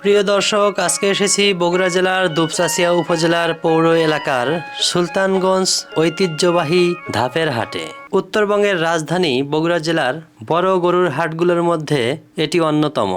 প্রিয় দর্শক, আজকে এসেছি বগুড়া জেলার দুপচাঁচিয়া উপজেলার পৌর এলাকার সুলতানগঞ্জ ঐতিহ্যবাহী ধাপের হাটে। উত্তরবঙ্গের রাজধানী বগুড়া জেলার বড় গরুর হাটগুলোর মধ্যে এটি অন্যতম।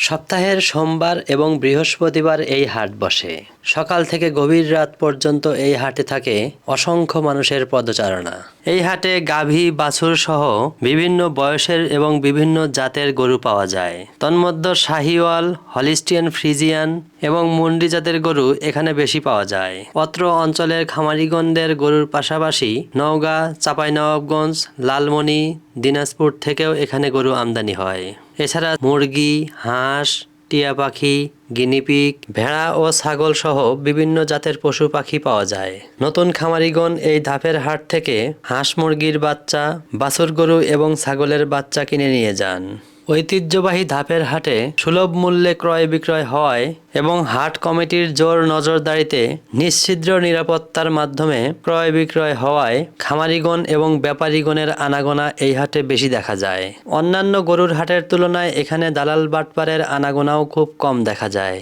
সপ্তাহের সোমবার এবং বৃহস্পতিবার এই হাট বসে। সকাল থেকে গভীর রাত পর্যন্ত এই হাটে থাকে অসংখ্য মানুষের পদচারণা। এই হাটে গাভী, বাছুর সহ বিভিন্ন বয়সের এবং বিভিন্ন জাতের গরু পাওয়া যায়। তন্মধ্যে শাহিওয়াল, হলিস্টিয়ান ফ্রিজিয়ান এবং মুন্ডি জাতের গরু এখানে বেশি পাওয়া যায়। অত্র অঞ্চলের খামারিগণদের গরুর পাশাপাশি নওগাঁ, চাঁপাইনবাবগঞ্জ, লালমনি, দিনাজপুর থেকেও এখানে গরু আমদানি হয়। এছাড়া মুরগি, হাঁস, টিয়া পাখি, গিনিপিগ, ভেড়া ও ছাগল সহ বিভিন্ন জাতের পশু পাখি পাওয়া যায়। নতুন খামারিগণ এই ধাপের হাট থেকে হাঁস মুরগির বাচ্চা, বাছুর গরু এবং ছাগলের বাচ্চা কিনে নিয়ে যান। ঐতিহ্যবাহী ধাপের হাটে সুলভ মূল্যে ক্রয় বিক্রয় হওয়ায় এবং হাট কমিটির জোর নজরদারিতে নিশ্ছিদ্র নিরাপত্তার মাধ্যমে ক্রয় বিক্রয় হওয়ায় খামারিগণ এবং ব্যাপারীগণের আনাগোনা এই হাটে বেশি দেখা যায়। অন্যান্য গরুর হাটের তুলনায় এখানে দালাল বাটপারের আনাগোনাও খুব কম দেখা যায়।